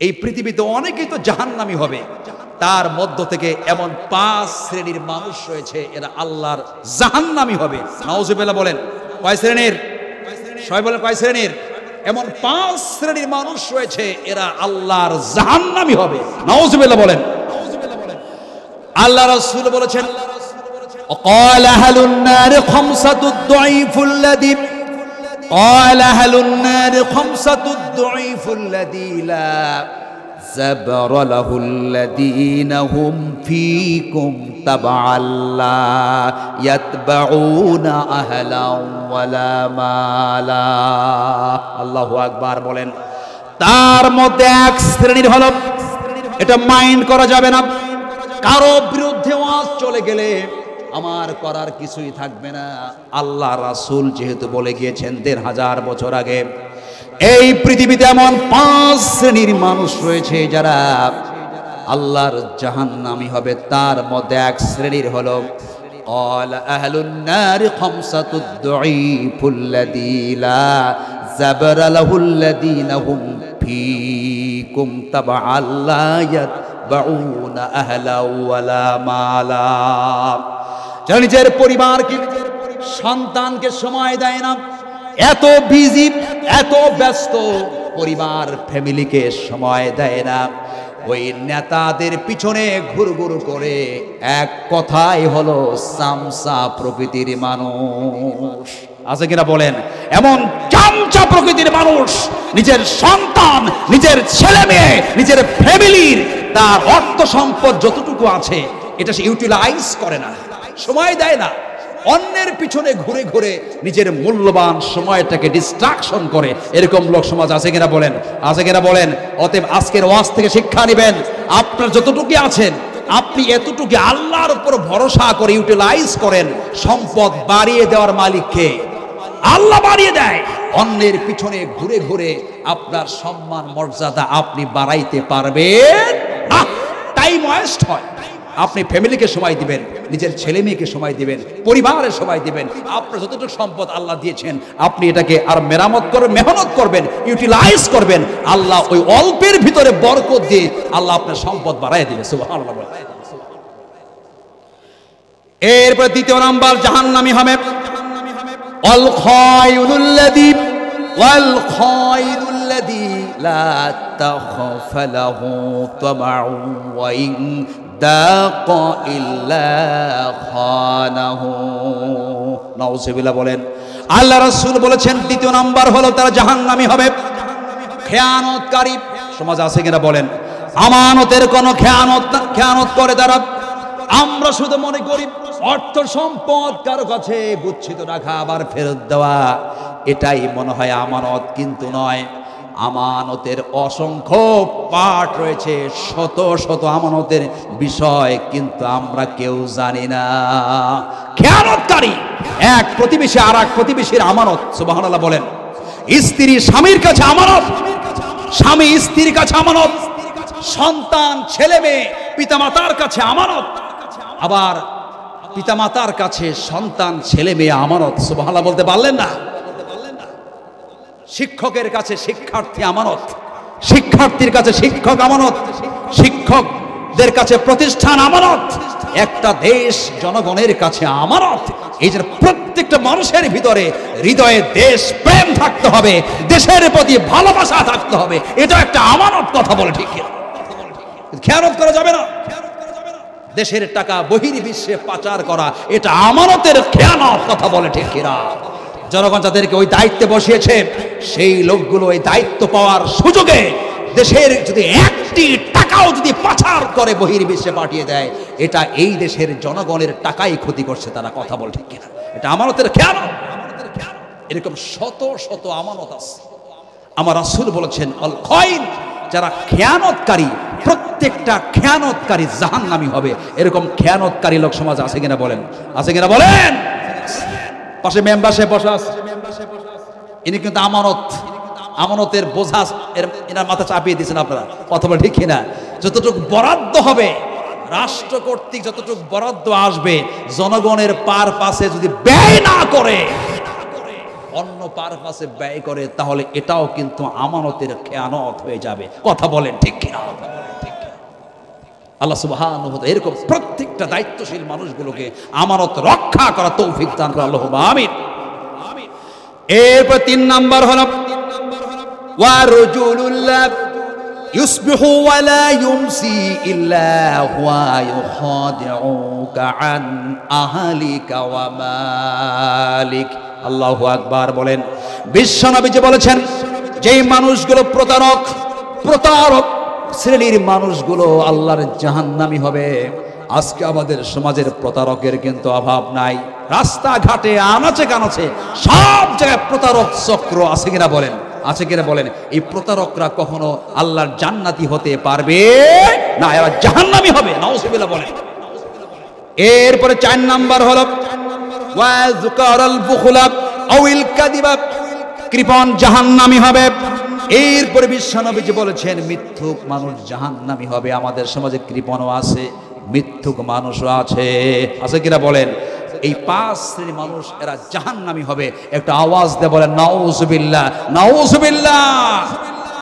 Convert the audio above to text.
এই পৃথিবীতে অনেকেই তো জাহান্নামী হবে, তার মধ্য থেকে এমন 5 শ্রেণীর মানুষ রয়েছে এরা আল্লাহর জাহান্নামী হবে। নাউজুবিল্লাহ বলেন। কয় শ্রেণীর? সবাই বলেন কয় শ্রেণীর? এমন 5 শ্রেণীর মানুষ রয়েছে এরা আল্লাহর জাহান্নামী হবে। নাউজুবিল্লাহ বলেন। আল্লাহ রাসূল বলেছেন قال أهل النار خمسة الضعيف الذي قال أهل النار خمسة الضعيف الذي لا زبر له الذين هم فيكم تبعا لا يتبعون أهلا ولا مالا। আল্লাহু আকবার বলেন। তার মধ্যে এক শ্রেণীর হলো, এটা মাইন্ড করা যাবে না, কারো বিরুদ্ধে ওয়াজ চলে গেলে আমার করার কিছুই থাকবে না। আল্লাহ রাসূল যেহেতু বলে গিয়েছেন 1500 বছর আগে, এই পৃথিবীতে এমন 5 শ্রেণীর মানুষ রয়েছে যারা আল্লাহর জাহান্নামী হবে। তার মধ্যে এক শ্রেণীর হলো قال أهل النار خمسة الضعيف الذي لا زبر له الذين هم فيكم تبعا لا يتبعون أهلا ولا مالا। যারা নিজের পরিবারকে, সন্তানকে সময় দেয় না, এত বিজি, এত ব্যস্ত, পরিবার ফ্যামিলিকে সময় দেয় না, ওই নেতাদের পিছনে ঘুরঘুর করে, এক কথাই হলো চামচা প্রকৃতির মানুষ। আছে কিনা বলেন? এমন চামচা প্রকৃতির মানুষ নিজের সন্তান, নিজের ছেলে মেয়ে, নিজের ফ্যামিলির তার অর্থ সম্পদ যতটুকু আছে এটা সে ইউটিলাইজ করে না, সময় দেয় না, অন্যের পিছনে ঘুরে ঘুরে নিজের মূল্যবান সময়টাকে ডিস্ট্রাকশন করে। এরকম লোক সমাজ আছে কিনা বলেন? আছে কিনা বলেন? অতএব আজকের ওয়াজ থেকে শিক্ষা নেবেন, আপনার যতটুকু আছেন আপনি এতটুকু আল্লাহর উপর ভরসা করে ইউটিলাইজ করেন। সম্পদ বাড়িয়ে দেওয়ার মালিককে আল্লাহ বাড়িয়ে দেয়। অন্যের পিছনে ঘুরে ঘুরে আপনার সম্মান মর্যাদা আপনি বাড়াইতে পারবেন না। টাইম ওয়েস্ট হয়। আপনি ফ্যামিলিকে সময় দিবেন, নিজের ছেলে মেয়েকে সময় দিবেন, পরিবারের সময় দিবেন। আপনার যতটুকু সম্পদ আল্লাহ দিয়েছেন আপনি এটাকে আর মেরামত করবেন, মেহনত করবেন, ইউটিলাইজ করবেন। আল্লাহ ওই অল্পের ভিতরে বরকত দিয়ে আল্লাহ আপনার সম্পদ বাড়ায় দিবে। সুবহানাল্লাহ। এরপর দ্বিতীয় নাম্বার জাহান্নামী হবে ওয়াল খায়রুল্লাযী ওয়াল খায়রুল্লাযী লা তাখফালাহু তামাউ ওয়া ইন দাক ইল্লা খানাহু। নাউজুবিল্লাহ বলেন। আল্লাহ রাসূল বলেছেন দ্বিতীয় নাম্বার হলো তারা জাহান্নামী হবে খেয়ানতকারী। সমাজ আছে কিনা বলেন? আমানতের কোনো খেয়ানত করে তারা। আমরা শুধু মনে করি অর্থ সম্পদ কারো কাছে গচ্ছিত রাখা আবার ফেরত দেওয়া, এটাই মনে হয় আমানত, কিন্তু নয়। আমানতের অসংখ্য পার্ট রয়েছে, শত শত আমানতের বিষয়, কিন্তু আমরা কেউ জানি না। খেয়ানতকারী এক প্রতিবেশী আর এক প্রতিবেশীর আমানত। সুবহানাল্লাহ বলেন। স্ত্রী স্বামীর কাছে আমানত, স্বামী স্ত্রীর কাছে আমানত, সন্তান ছেলে মেয়ে পিতামাতার কাছে আমানত, আবার পিতামাতার কাছে সন্তান ছেলে মেয়ে আমানত। সুবহানাল্লাহ বলতে পারলেন না? শিক্ষকের কাছে শিক্ষার্থী আমানত, শিক্ষার্থীর কাছে শিক্ষক আমানত, শিক্ষকদের কাছে প্রতিষ্ঠান আমানত, একটা দেশ জনগণের কাছে আমানত। এই যে প্রত্যেকটা মানুষের ভিতরে হৃদয়ে দেশ প্রেম থাকতে হবে, দেশের প্রতি ভালোবাসা থাকতে হবে, এটা একটা আমানত। কথা বলে ঠিক কিনা? খেয়ানত করা যাবে না। দেশের টাকা বহির্বিশ্বে পাচার করা এটা আমানতের খেয়ানত। কথা বলে ঠিক কিনা? জনগণ যাদেরকে ওই দায়িত্বে বসিয়েছে সেই লোকগুলো ওই দায়িত্ব পাওয়ার সুযোগে দেশের যদি একটি টাকাও যদি পাচার করে বহির্বিশ্বে পাঠিয়ে দেয়, এটা এই দেশের জনগণের টাকাই ক্ষতি করছে তারা। কথা বল ঠিক কিনা? এটা আমানতের খেয়ানত। এরকম শত শত আমানত আছে। আমার রাসূল বলেছেন আল খাইন, যারা খেয়ানতকারী, প্রত্যেকটা খেয়ানতকারী জাহান্নামী হবে। এরকম খেয়ানতকারী লোক সমাজ আছে কিনা বলেন? আছে কিনা বলেন? পাশে মেম্বার সাহেব বসা আছে, ইনি কিন্তু আমানতের বোঝা এনার মাথা চাপিয়ে দিয়েছেন আপনারা। কথা বলে ঠিক কিনা? যতটুকু বরাদ্দ হবে রাষ্ট্র কর্তৃক, যতটুকু বরাদ্দ আসবে জনগণের পার পাশে যদি ব্যয় না করে, অন্য কোনো পারপাসে ব্যয় করে, তাহলে এটাও কিন্তু আমানতের খেয়ানত হয়ে যাবে। কথা বলেন ঠিক কিনা? আল্লাহ সুবহানাহু ওয়া তাআলা এরকম প্রত্যেকটা দায়িত্বশীল মানুষগুলোকে আমানত রক্ষা করা তৌফিক দান করে আল্লাহুম্মা আমিন। এরপর 3 নাম্বার হলো ওয়া রাজুলুল্লাহ ইউসবিহু ওয়া লা ইউমসি ইল্লা হুয়া ইউখাদিউকা আন আহলিকা ওয়া মালিক। আল্লাহু আকবার বলেন। বিশ্বনবী বলেছেন, যেই মানুষগুলো প্রতারক শ্রেণীর মানুষগুলো আল্লাহর জাহান্নামী হবে। আজকে আমাদের সমাজের প্রতারকের কিন্তু অভাব নাই। রাস্তাঘাটে আনাচে কানাচে সব জায়গায় প্রতারক চক্র আছে কিনা বলেন? আছে কিনা বলেন? এই প্রতারকরা কখনো আল্লাহর জান্নাতি হতে পারবে না, এরা জাহান্নামী হবে। নাউজুবিল্লাহ বলেন। এরপরে 4 নাম্বার হলো ওয়া যুকারাল বুখলা আউল কাযিবা, কৃপণ জাহান্নামী হবে। এরপরে বিশ্বনবী বলেছেন, মিথ্যুক মানুষ জাহান্নামী হবে। আমাদের সমাজে কৃপণও আছে, মিথ্যুক মানুষও আছে। আছে কিনা বলেন? এই 5 শ্রেণীর মানুষ এরা জাহান্নামী হবে। একটা আওয়াজ দিয়ে বলেন নাউজুবিল্লাহ, নাউজুবিল্লাহ।